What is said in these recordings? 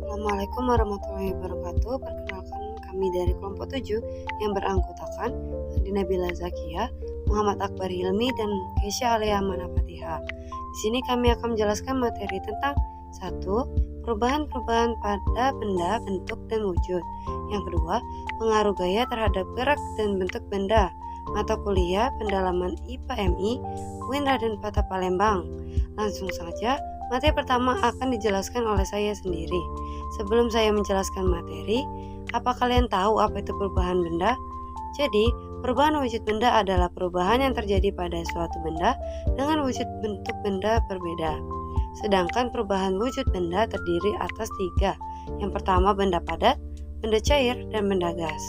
Assalamualaikum warahmatullahi wabarakatuh. Perkenalkan kami dari kelompok 7 yang beranggotakan Andi Nabila Zakia, Muhammad Akbar Hilmi, dan Kesha Alea Manapatiha. Di sini kami akan menjelaskan materi tentang 1. Perubahan-perubahan pada benda, bentuk, dan wujud. Yang kedua, pengaruh gaya terhadap gerak dan bentuk benda. Mata kuliah pendalaman IPA MI UIN Raden Patah Palembang. Langsung saja, materi pertama akan dijelaskan oleh saya sendiri. Sebelum saya menjelaskan materi, apa kalian tahu apa itu perubahan benda? Jadi, perubahan wujud benda adalah perubahan yang terjadi pada suatu benda dengan wujud bentuk benda berbeda. Sedangkan perubahan wujud benda terdiri atas 3. Yang pertama benda padat, benda cair, dan benda gas.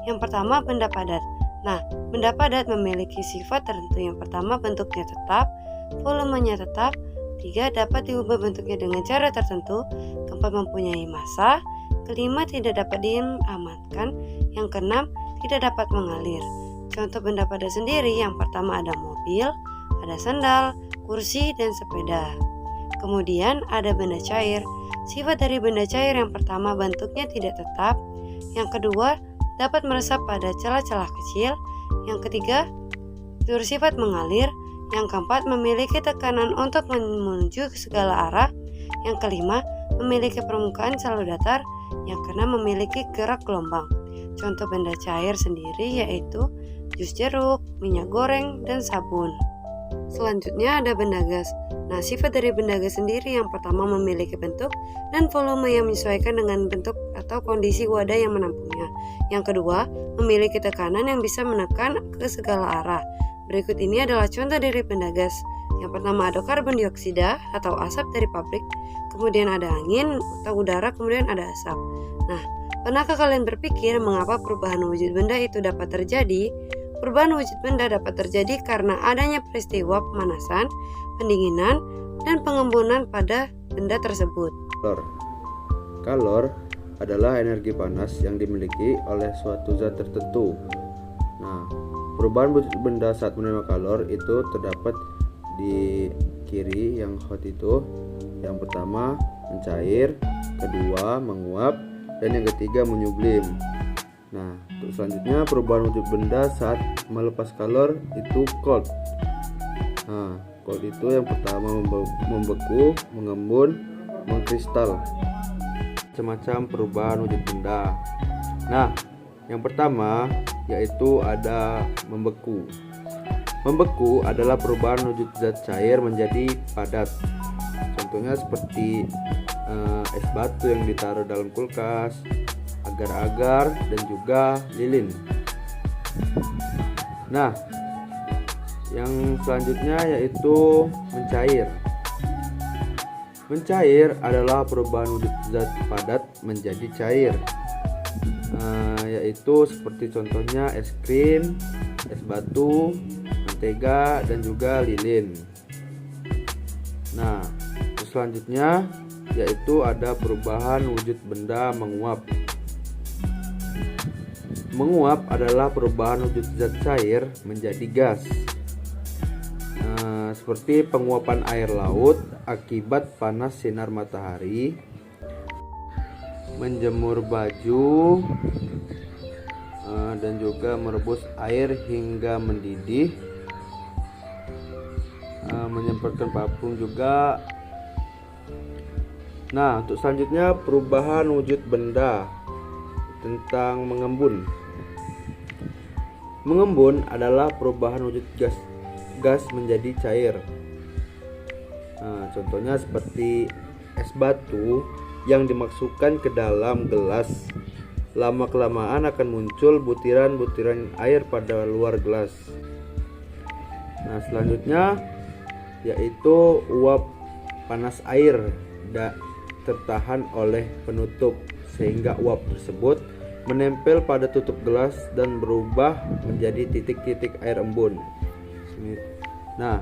Yang pertama benda padat. Nah, benda padat memiliki sifat tertentu. Yang pertama bentuknya tetap, volumenya tetap. 3. Dapat diubah bentuknya dengan cara tertentu. 4. Mempunyai massa. 5. Tidak dapat diamankan. Yang 6. Tidak dapat mengalir. Contoh benda padat sendiri, yang pertama ada mobil, ada sandal, kursi, dan sepeda. Kemudian ada benda cair. Sifat dari benda cair yang pertama bentuknya tidak tetap. Yang kedua dapat meresap pada celah-celah kecil. Yang ketiga bersifat mengalir. Yang keempat memiliki tekanan untuk menuju ke segala arah. Yang kelima memiliki permukaan selalu datar. Yang keenam memiliki gerak gelombang. Contoh benda cair sendiri yaitu jus jeruk, minyak goreng, dan sabun. Selanjutnya ada benda gas. Nah, sifat dari benda gas sendiri yang pertama memiliki bentuk dan volume yang menyesuaikan dengan bentuk atau kondisi wadah yang menampungnya. Yang kedua, memiliki tekanan yang bisa menekan ke segala arah. Berikut ini adalah contoh dari benda gas. Yang pertama ada karbon dioksida atau asap dari pabrik, kemudian ada angin atau udara, kemudian ada asap. Nah, pernahkah kalian berpikir mengapa perubahan wujud benda itu dapat terjadi? Perubahan wujud benda dapat terjadi karena adanya peristiwa pemanasan, pendinginan, dan pengembunan pada benda tersebut. Kalor adalah energi panas yang dimiliki oleh suatu zat tertentu. Nah, perubahan wujud benda saat menerima kalor itu terdapat di kiri yang hot itu. Yang pertama mencair, kedua menguap, dan yang ketiga menyublim. Nah, untuk selanjutnya perubahan wujud benda saat melepas kalor itu cold. Nah, cold itu yang pertama membeku, mengembun, mengkristal. Semacam perubahan wujud benda. Nah, yang pertama yaitu ada membeku. Membeku adalah perubahan wujud zat cair menjadi padat. Contohnya seperti es batu yang ditaruh dalam kulkas, agar-agar, dan juga lilin. Nah, yang selanjutnya yaitu mencair. Mencair adalah perubahan wujud zat padat menjadi cair, yaitu seperti contohnya es krim, es batu, mentega, dan juga lilin. Nah, selanjutnya yaitu ada perubahan wujud benda menguap. Menguap adalah perubahan wujud zat cair menjadi gas, seperti penguapan air laut akibat panas sinar matahari, menjemur baju, dan juga merebus air hingga mendidih, menyemprotkan parfum juga. Nah, untuk selanjutnya perubahan wujud benda tentang mengembun. Mengembun adalah perubahan wujud gas menjadi cair. Nah, contohnya seperti es batu yang dimasukkan ke dalam gelas. Lama-kelamaan akan muncul butiran-butiran air pada luar gelas. Nah, selanjutnya yaitu uap panas air tertahan oleh penutup sehingga uap tersebut menempel pada tutup gelas dan berubah menjadi titik-titik air embun. Nah,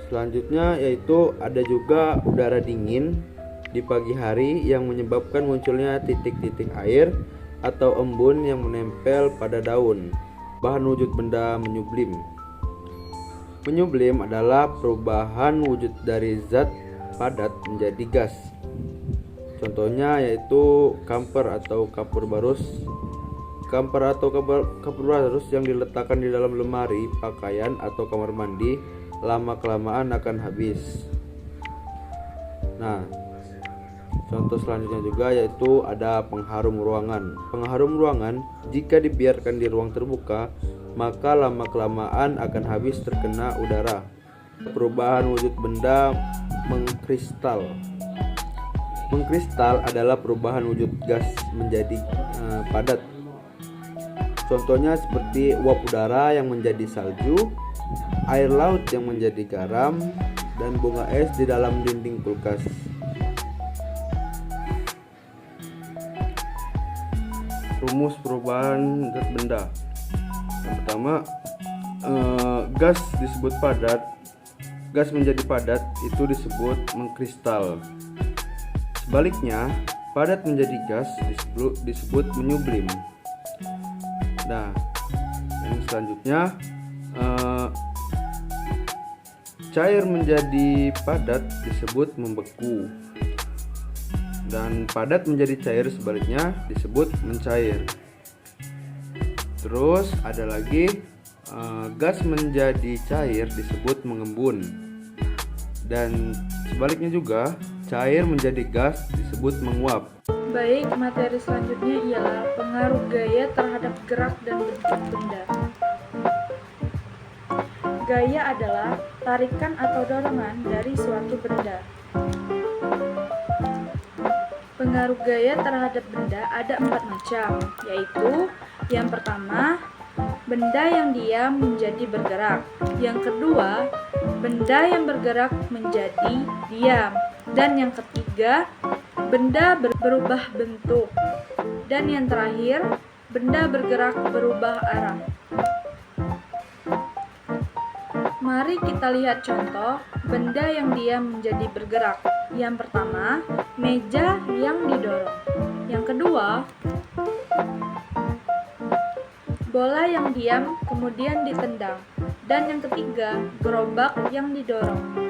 selanjutnya yaitu ada juga udara dingin di pagi hari yang menyebabkan munculnya titik-titik air atau embun yang menempel pada daun. Bahan wujud benda menyublim. Menyublim adalah perubahan wujud dari zat padat menjadi gas. Contohnya yaitu kamper atau kapur barus. Kamper atau kapur barus yang diletakkan di dalam lemari pakaian atau kamar mandi lama-kelamaan akan habis. Nah, contoh selanjutnya juga yaitu ada pengharum ruangan. Pengharum ruangan jika dibiarkan di ruang terbuka, maka lama-kelamaan akan habis terkena udara. Perubahan wujud benda mengkristal. Mengkristal adalah perubahan wujud gas menjadi padat. Contohnya seperti uap udara yang menjadi salju, air laut yang menjadi garam, dan bunga es di dalam dinding kulkas. Rumus perubahan zat benda. Yang pertama, gas disebut padat. Gas menjadi padat itu disebut mengkristal. Sebaliknya, padat menjadi gas disebut menyublim. Nah, yang selanjutnya, cair menjadi padat disebut membeku, dan padat menjadi cair sebaliknya disebut mencair. Terus ada lagi, gas menjadi cair disebut mengembun, dan sebaliknya juga cair menjadi gas disebut menguap. Baik, materi selanjutnya ialah pengaruh gaya terhadap gerak dan bentuk benda. Gaya adalah tarikan atau dorongan dari suatu benda. Pengaruh gaya terhadap benda ada 4 macam, yaitu yang pertama, benda yang diam menjadi bergerak. Yang kedua, benda yang bergerak menjadi diam. Dan yang ketiga, benda berubah bentuk. Dan yang terakhir, benda bergerak berubah arah. Mari kita lihat contoh benda yang diam menjadi bergerak. Yang pertama, meja yang didorong. Yang kedua, bola yang diam kemudian ditendang. Dan yang ketiga, gerobak yang didorong.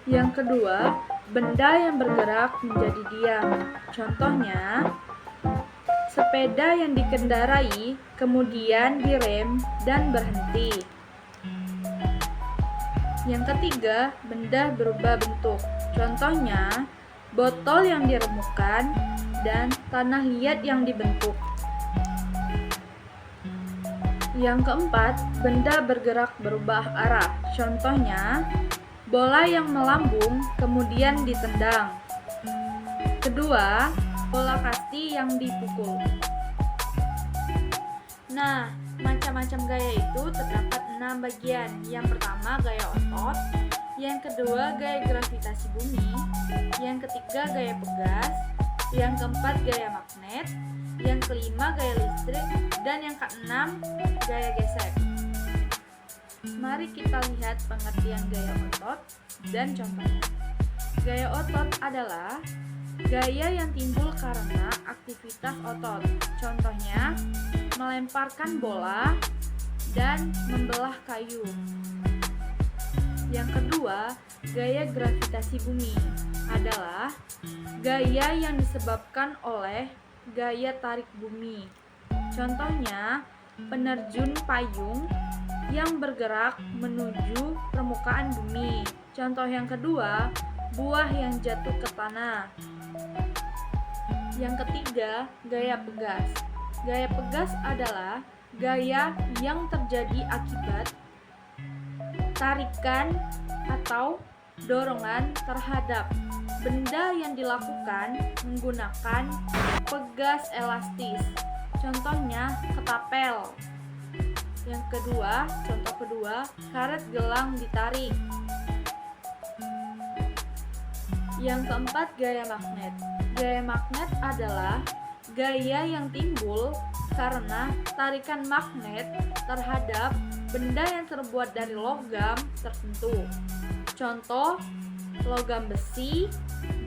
Yang kedua, benda yang bergerak menjadi diam. Contohnya, sepeda yang dikendarai kemudian direm dan berhenti. Yang ketiga, benda berubah bentuk. Contohnya, botol yang diremukan dan tanah liat yang dibentuk. Yang keempat, benda bergerak berubah arah. Contohnya, bola yang melambung kemudian ditendang. Kedua, bola kasti yang dipukul. Nah, macam-macam gaya itu terdapat 6 bagian. Yang pertama, gaya otot. Yang kedua, gaya gravitasi bumi. Yang ketiga, gaya pegas. Yang keempat, gaya magnet. Yang kelima, gaya listrik. Dan yang keenam, gaya gesek. Mari kita lihat pengertian gaya otot dan contohnya. Gaya otot adalah gaya yang timbul karena aktivitas otot. Contohnya, melemparkan bola dan membelah kayu. Yang kedua, gaya gravitasi bumi adalah gaya yang disebabkan oleh gaya tarik bumi. Contohnya, penerjun payung yang bergerak menuju permukaan bumi. Contoh yang kedua, buah yang jatuh ke tanah. Yang ketiga, gaya pegas. Gaya pegas adalah gaya yang terjadi akibat tarikan atau dorongan terhadap benda yang dilakukan menggunakan pegas elastis. Contohnya, ketapel. Yang kedua, contoh kedua, karet gelang ditarik. Yang keempat, gaya magnet. Gaya magnet adalah gaya yang timbul karena tarikan magnet terhadap benda yang terbuat dari logam tertentu. Contoh, logam besi,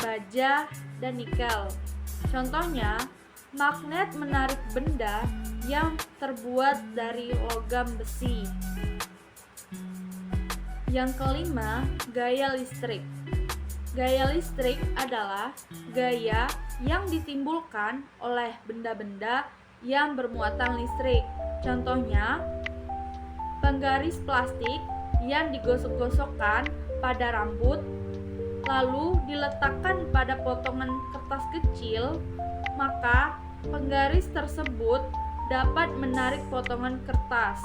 baja, dan nikel. Contohnya, magnet menarik benda yang terbuat dari logam besi. Yang kelima, gaya listrik. Gaya listrik adalah gaya yang ditimbulkan oleh benda-benda yang bermuatan listrik. Contohnya, penggaris plastik yang digosok-gosokkan pada rambut, lalu diletakkan pada potongan kertas kecil, maka penggaris tersebut dapat menarik potongan kertas.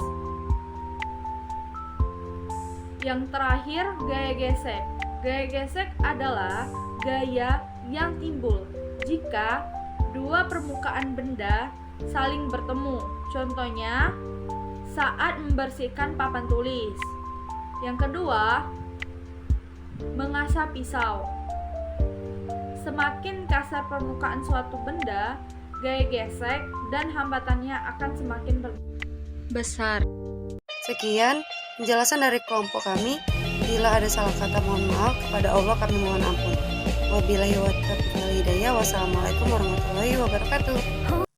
Yang terakhir, gaya gesek. Gaya gesek adalah gaya yang timbul jika dua permukaan benda saling bertemu. Contohnya, saat membersihkan papan tulis. Yang kedua, mengasah pisau. Semakin kasar permukaan suatu benda, gaya gesek dan hambatannya akan semakin besar. Sekian penjelasan dari kelompok kami. Bila ada salah kata mohon maaf, kepada Allah kami mohon ampun. Wabillahi wa taufiq wal hidayah. Wassalamualaikum warahmatullahi wabarakatuh.